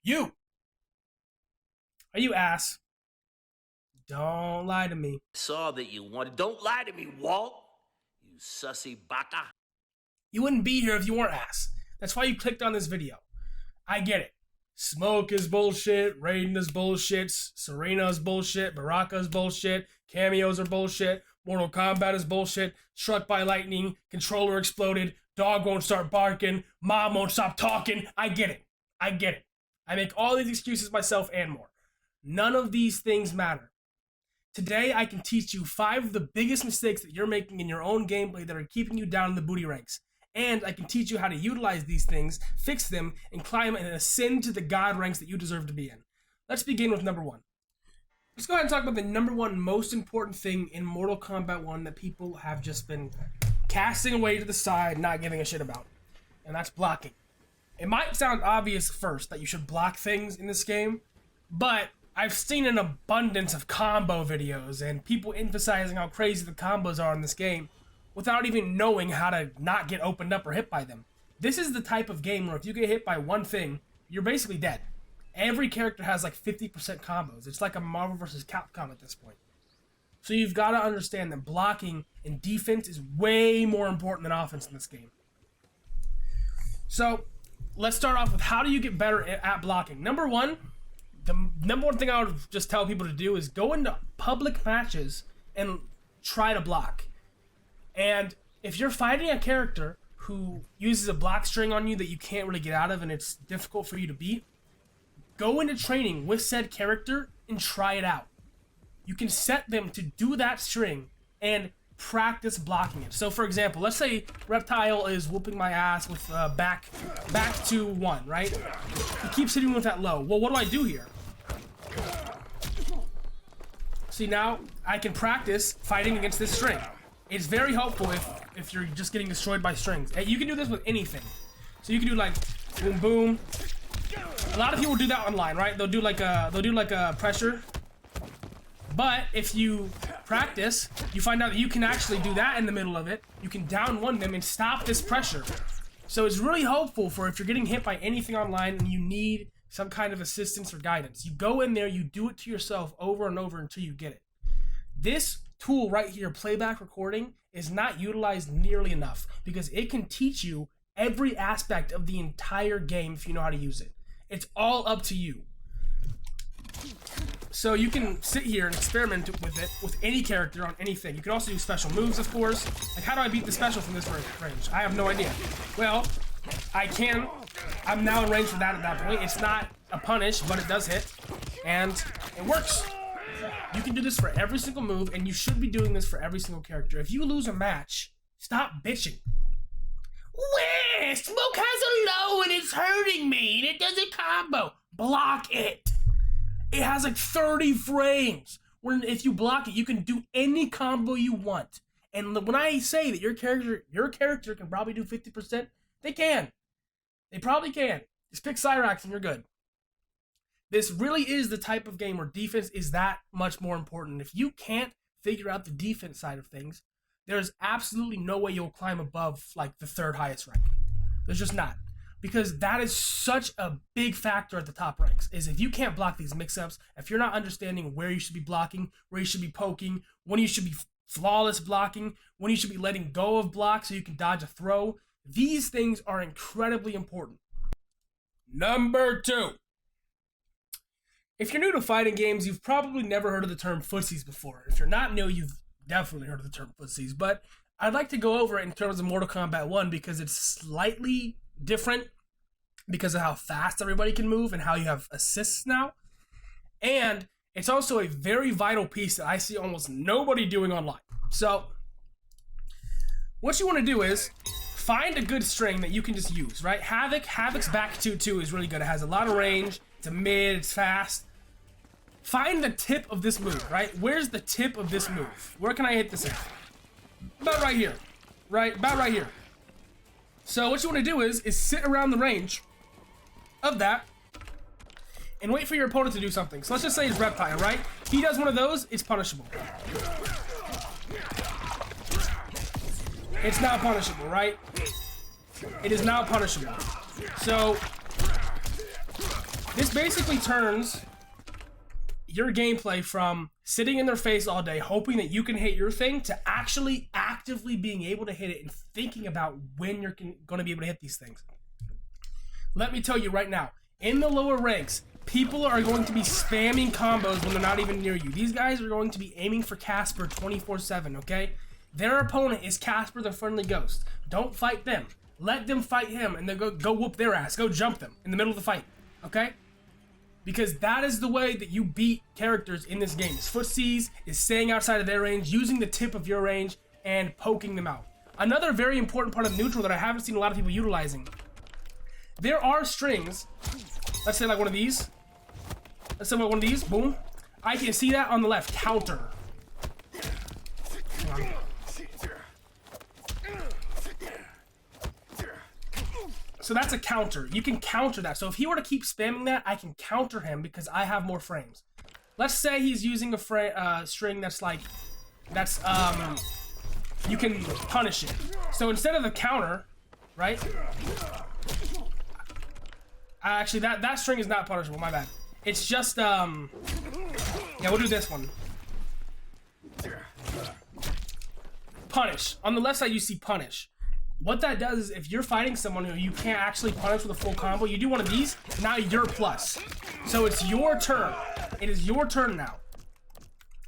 You! Are you ass? Don't lie to me. Saw that you wanted. Don't lie to me, Walt. You sussy baka. You wouldn't be here if you weren't ass. That's why you clicked on this video. I get it. Smoke is bullshit, Raiden is bullshit, Serena is bullshit, Baraka is bullshit, cameos are bullshit, Mortal Kombat is bullshit, struck by lightning, controller exploded, dog won't start barking, mom won't stop talking. I get it. I get it. I make all these excuses myself and more. None of these things matter. Today, I can teach you 5 of the biggest mistakes that you're making in your own gameplay that are keeping you down in the booty ranks. And I can teach you how to utilize these things, fix them, and climb and ascend to the god ranks that you deserve to be in. Let's begin with number 1. Let's go ahead and talk about the number 1 most important thing in Mortal Kombat 1 that people have just been casting away to the side, not giving a shit about. And that's blocking. It might sound obvious first that you should block things in this game, but I've seen an abundance of combo videos and people emphasizing how crazy the combos are in this game without even knowing how to not get opened up or hit by them. This is the type of game where if you get hit by one thing, you're basically dead. Every character has like 50% combos. It's like a Marvel vs. Capcom at this point. So you've got to understand that blocking and defense is way more important than offense in this game. So let's start off with how do you get better at blocking. Number 1, the number 1 thing I would just tell people to do is go into public matches and try to block. And if you're fighting a character who uses a block string on you that you can't really get out of and it's difficult for you to beat, go into training with said character and try it out. You can set them to do that string and practice blocking it. So for example, let's say Reptile is whooping my ass with back to 1, right? He keeps hitting me with that low. Well, what do I do here? See, now I can practice fighting against this string. It's very helpful if you're just getting destroyed by strings. You can do this with anything. So you can do like boom boom. A lot of people do that online, right? They'll do like a pressure. But if you practice, you find out that you can actually do that in the middle of it. You can down one them and stop this pressure. So it's really helpful for if you're getting hit by anything online and you need some kind of assistance or guidance. You go in there, you do it to yourself over and over until you get it. This tool right here, playback recording, is not utilized nearly enough because it can teach you every aspect of the entire game if you know how to use it. It's all up to you. So you can sit here and experiment with it with any character on anything. You can also do special moves, of course. Like, how do I beat the special from this range? I have no idea. Well, I can. I'm now in range for that at that point. It's not a punish, but it does hit. And it works. You can do this for every single move, and you should be doing this for every single character. If you lose a match, stop bitching. Where? Smoke has a low and it's hurting me, and it doesn't combo. Block it. It has like 30 frames. When if you block it, you can do any combo you want. And when I say that your character can probably do 50%, they can. They probably can. Just pick Cyrax and you're good. This really is the type of game where defense is that much more important. If you can't figure out the defense side of things, there's absolutely no way you'll climb above like the 3rd highest rank. There's just not. Because that is such a big factor at the top ranks, is if you can't block these mix-ups, if you're not understanding where you should be blocking, where you should be poking, when you should be flawless blocking, when you should be letting go of blocks so you can dodge a throw, these things are incredibly important. Number 2. If you're new to fighting games, you've probably never heard of the term footsies before. If you're not new, you've definitely heard of the term footsies, but I'd like to go over it in terms of Mortal Kombat 1 because it's slightly different because of how fast everybody can move and how you have assists now. And it's also a very vital piece that I see almost nobody doing online. So what you want to do is find a good string that you can just use, right? Havoc's back 2-2 is really good. It has a lot of range. It's a mid, it's fast. Find the tip of this move, right? Where's the tip of this move? Where can I hit this at? About right here, right? About right here. So what you want to do is sit around the range of that and wait for your opponent to do something. So let's just say it's Reptile, right? He does one of those, it's punishable. It's not punishable, right? It is not punishable. So This basically turns your gameplay from sitting in their face all day hoping that you can hit your thing to actually actively being able to hit it and thinking about when you're going to be able to hit these things. Let me tell you right now, in the lower ranks, people are going to be spamming combos when they're not even near you. These guys are going to be aiming for Casper 24/7, okay? Their opponent is Casper the Friendly Ghost. Don't fight them. Let them fight him and then go whoop their ass. Go jump them in the middle of the fight, okay? Because that is the way that you beat characters in this game. Is footsies, is staying outside of their range, using the tip of your range, and poking them out. Another very important part of neutral that I haven't seen a lot of people utilizing. There are strings, let's say like one of these. Let's say like one of these, boom. I can see that on the left, counter. So that's a counter. You can counter that. So if he were to keep spamming that, I can counter him because I have more frames. Let's say he's using a string that's like, you can punish it. So instead of the counter, right? Actually, that string is not punishable, my bad. It's just, yeah, we'll do this one. Punish. On the left side, you see punish. What that does is if you're fighting someone who you can't actually punish with a full combo, you do one of these, now you're plus. So it's your turn. It is your turn now.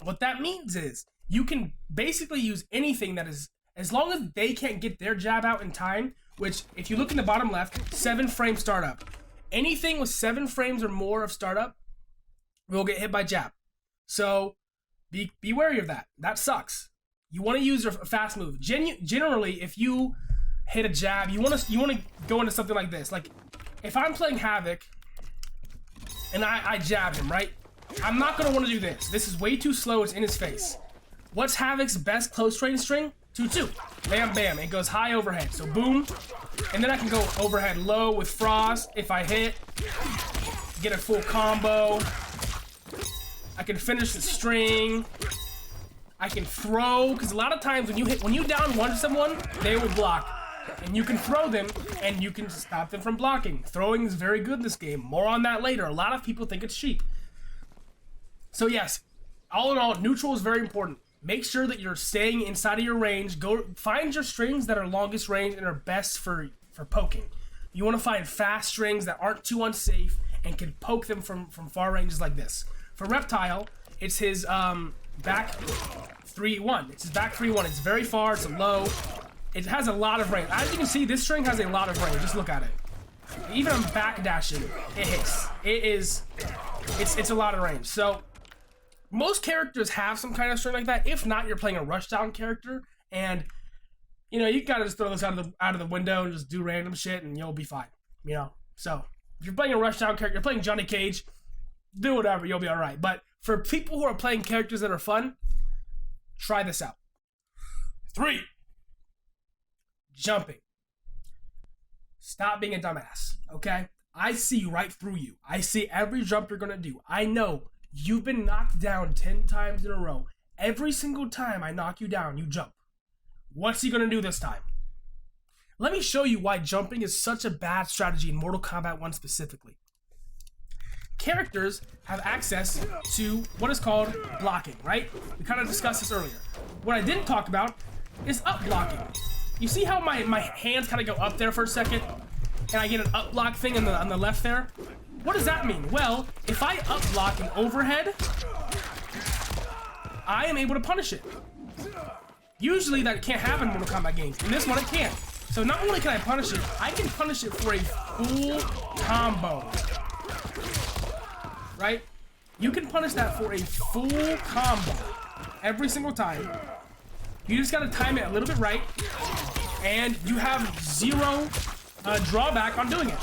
What that means is you can basically use anything that is, as long as they can't get their jab out in time, which if you look in the bottom left, 7 frame startup. Anything with 7 frames or more of startup will get hit by jab. So be wary of that. That sucks. You want to use your fast move. Generally, if you hit a jab, you want to go into something like this. Like, if I'm playing Havoc and I jab him, right? I'm not going to want to do this. This is way too slow. It's in his face. What's Havoc's best close range string? 2-2. Bam, bam. It goes high overhead. So boom. And then I can go overhead low with Frost. If I hit, get a full combo. I can finish the string. I can throw, because a lot of times when you down one someone, they will block. And you can throw them, and you can stop them from blocking. Throwing is very good in this game. More on that later. A lot of people think it's cheap. So yes, all in all, neutral is very important. Make sure that you're staying inside of your range. Go find your strings that are longest range and are best for poking. You want to find fast strings that aren't too unsafe and can poke them from far ranges like this. For Reptile, it's his back 3-1. It's his back 3-1. It's very far. It's a low. It has a lot of range. As you can see, this string has a lot of range. Just look at it. Even I'm back dashing, it hits. It's a lot of range. So most characters have some kind of string like that. If not, you're playing a rushdown character, and you know you gotta just throw this out of the window and just do random shit, and you'll be fine. You know. So if you're playing a rushdown character, you're playing Johnny Cage, do whatever, you'll be all right. But for people who are playing characters that are fun, try this out. 3. Jumping. Stop being a dumbass, okay? I see right through you. I see every jump you're gonna do. I know you've been knocked down 10 times in a row. Every single time I knock you down, you jump. What's he gonna do this time? Let me show you why jumping is such a bad strategy in Mortal Kombat 1 specifically. Characters have access to what is called blocking, right? We kind of discussed this earlier. What I didn't talk about is up blocking. You see how my hands kind of go up there for a second, and I get an up block thing on the left there? What does that mean? Well, if I up block an overhead, I am able to punish it. Usually that can't happen in Mortal Kombat games. In this one, it can't. So not only can I punish it, I can punish it for a full combo. Right? You can punish that for a full combo every single time. You just gotta time it a little bit right, and you have 0 drawback on doing it.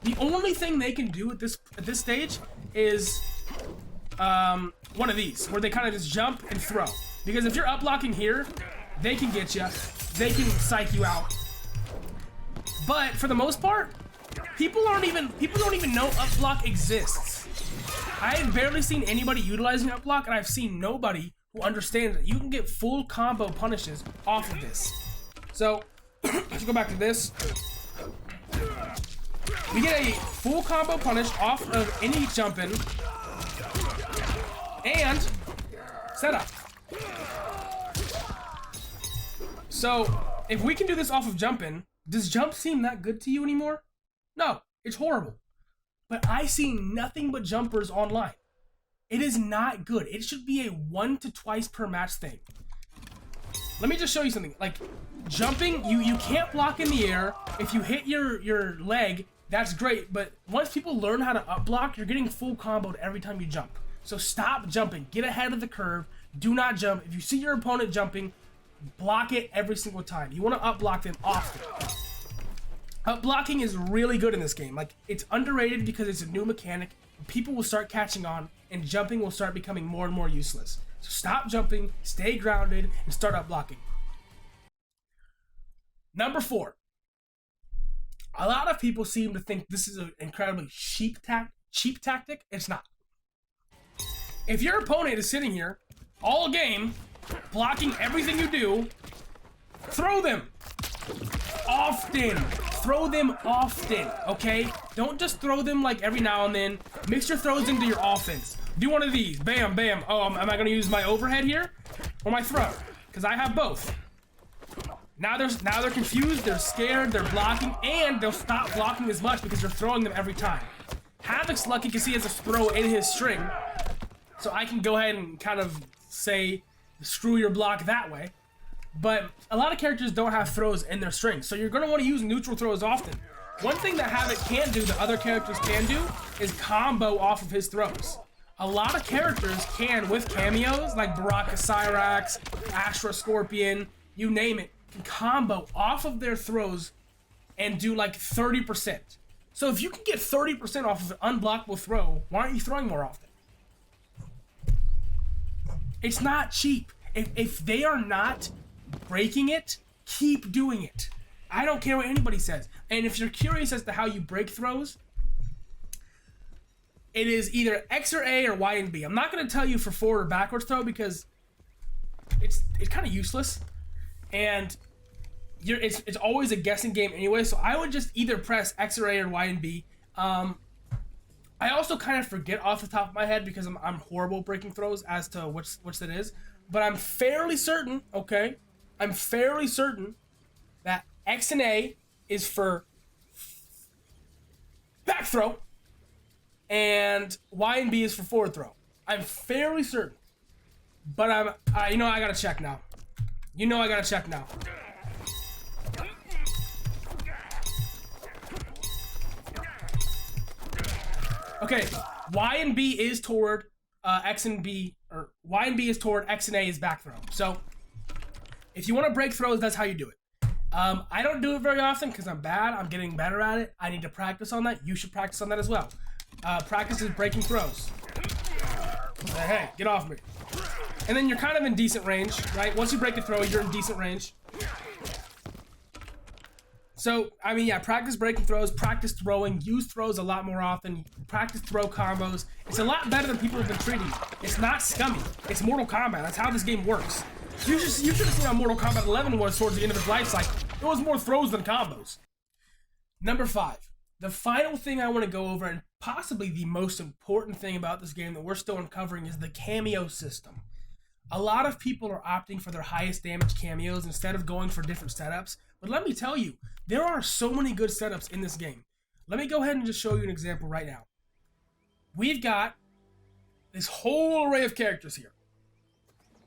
The only thing they can do at this stage is one of these, where they kind of just jump and throw. Because if you're up blocking here, they can get you, they can psych you out. But for the most part, people don't even know up block exists. I've barely seen anybody utilizing up block, and I've seen nobody who understands that you can get full combo punishes off of this. So let's go back to this. We get a full combo punish off of any jumping and setup. So if we can do this off of jumping, does jump seem that good to you anymore? No, it's horrible. But I see nothing but jumpers online. It is not good. It should be a 1 to twice per match thing. Let me just show you something. Like jumping, you can't block in the air. If you hit your leg, that's great. But once people learn how to up block, you're getting full comboed every time you jump. So stop jumping. Get ahead of the curve. Do not jump. If you see your opponent jumping, block it every single time. You want to up block them often. Up blocking is really good in this game. Like, it's underrated because it's a new mechanic. People will start catching on, and jumping will start becoming more and more useless. So stop jumping, stay grounded, and start up blocking. Number 4. A lot of people seem to think this is an incredibly cheap tactic. It's not. If your opponent is sitting here all game, blocking everything you do, throw them often. Throw them often, okay? Don't just throw them like every now and then. Mix your throws into your offense. Do one of these. Bam, bam. Oh, am I gonna use my overhead here or my throw? Because I have both. Now they're confused, they're scared, they're blocking, and they'll stop blocking as much because you're throwing them every time. Havoc's lucky because he has a throw in his string, so I can go ahead and kind of say, screw your block that way. But a lot of characters don't have throws in their string, so you're going to want to use neutral throws often. One thing that Havoc can't do that other characters can do is combo off of his throws. A lot of characters can with cameos, like Baraka Cyrax, Astra Scorpion, you name it, can combo off of their throws and do like 30%. So if you can get 30% off of an unblockable throw, why aren't you throwing more often? It's not cheap. If they are not breaking it, keep doing it. I don't care what anybody says. And if you're curious as to how you break throws, it is either X or A or Y and B. I'm not going to tell you for forward or backwards throw because it's kind of useless, and it's always a guessing game anyway. So I would just either press X or A or Y and B. I also kind of forget off the top of my head because I'm horrible breaking throws as to which that is. But I'm fairly certain, okay? I'm fairly certain that X and A is for back throw and Y and B is for forward throw. I'm fairly certain. But I gotta check now. I gotta check now. Okay, Y and B is toward X and B, or Y and B is toward X and A is back throw. So if you want to break throws, that's how you do it. I don't do it very often because I'm bad. I'm getting better at it. I need to practice on that. You should practice on that as well. Practice is breaking throws. Hey, get off me. And then you're kind of in decent range, right? Once you break a throw, you're in decent range. So, I mean, yeah, practice breaking throws, practice throwing, use throws a lot more often, practice throw combos. It's a lot better than people have been treating it. It's not scummy. It's Mortal Kombat. That's how this game works. You should have seen how Mortal Kombat 11 was towards the end of its life cycle. It was more throws than combos. Number 5. The final thing I want to go over, and possibly the most important thing about this game that we're still uncovering, is the cameo system. A lot of people are opting for their highest damage cameos instead of going for different setups. But let me tell you, there are so many good setups in this game. Let me go ahead and just show you an example right now. We've got this whole array of characters here.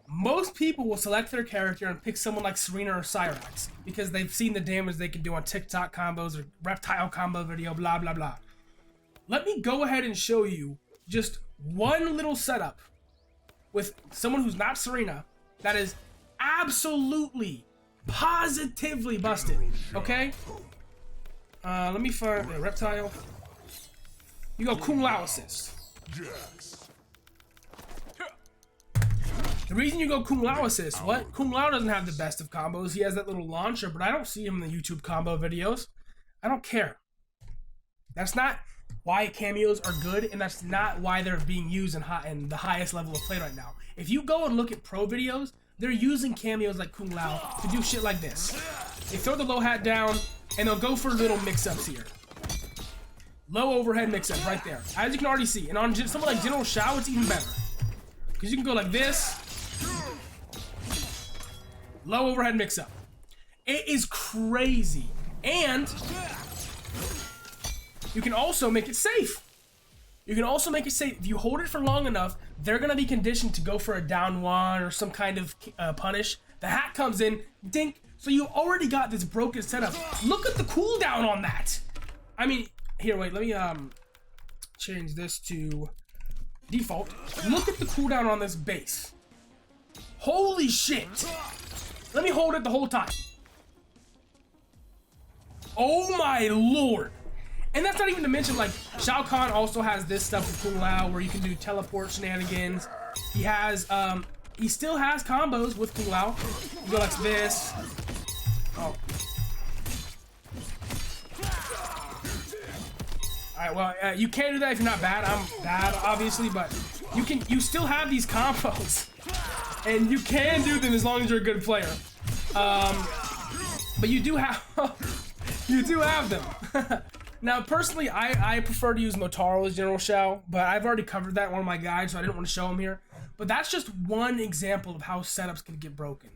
Most people will select their character and pick someone like Serena or Cyrax because they've seen the damage they can do on TikTok combos or reptile combo video, blah, blah, blah. Let me go ahead and show you just one little setup with someone who's not Serena that is absolutely, positively busted, okay? Let me find a reptile. You go Kung Lao assist. The reason you go Kung Lao assist, what? Kung Lao doesn't have the best of combos. He has that little launcher, but I don't see him in the YouTube combo videos. I don't care. That's not why cameos are good, and that's not why they're being used in the highest level of play right now. If you go and look at pro videos, they're using cameos like Kung Lao to do shit like this. They throw the low hat down, and they'll go for little mix-ups here. Low overhead mix-up right there. As you can already see. And on someone like General Shao, it's even better. Because you can go like this. Low overhead mix-up. It is crazy. And you can also make it safe. You can also make it safe. If you hold it for long enough, they're going to be conditioned to go for a down one or some kind of punish. The hack comes in, dink. So you already got this broken setup. Look at the cooldown on that. I mean, here, wait, let me change this to default. Look at the cooldown on this base. Holy shit. Let me hold it the whole time. Oh my lord. And that's not even to mention, like, Shao Kahn also has this stuff with Kung Lao where you can do teleport shenanigans. He has, he still has combos with Kung Lao. You go like this. Oh. Alright, well, you can't do that if you're not bad. I'm bad, obviously, but you still have these combos. And you can do them as long as you're a good player. But you do have, you do have them. Now, personally, I prefer to use Motaro as General Shao, but I've already covered that in one of my guides, so I didn't want to show him here. But that's just one example of how setups can get broken.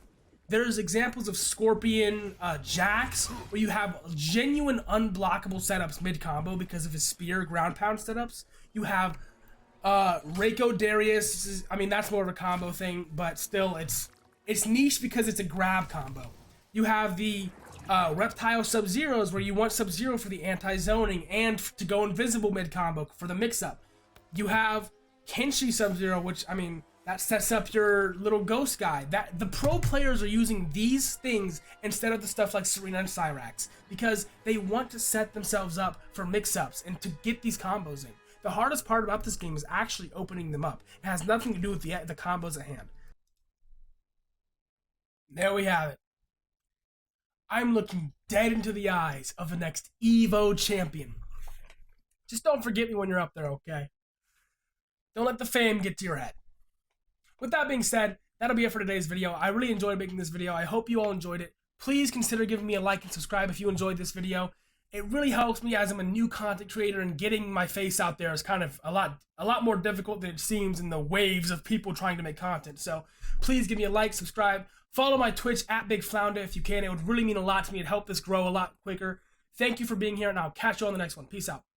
There's examples of Scorpion, Jax, where you have genuine unblockable setups mid-combo because of his spear ground pound setups. You have Reiko Darius, I mean, that's more of a combo thing, but still, it's niche because it's a grab combo. You have the Reptile Sub-Zeros, where you want Sub-Zero for the anti-zoning and to go invisible mid-combo for the mix-up. You have Kenshi Sub-Zero, which, I mean, that sets up your little ghost guy. That the pro players are using these things instead of the stuff like Serena and Cyrax because they want to set themselves up for mix-ups and to get these combos in. The hardest part about this game is actually opening them up. It has nothing to do with the combos at hand. There we have it. I'm looking dead into the eyes of the next Evo champion. Just don't forget me when you're up there, okay? Don't let the fame get to your head. With that being said, that'll be it for today's video. I really enjoyed making this video. I hope you all enjoyed it. Please consider giving me a like and subscribe if you enjoyed this video. It really helps me as I'm a new content creator, and getting my face out there is kind of a lot more difficult than it seems in the waves of people trying to make content. So please give me a like, subscribe, follow my Twitch at BigFlounda if you can. It would really mean a lot to me. It'd help this grow a lot quicker. Thank you for being here, and I'll catch you on the next one. Peace out.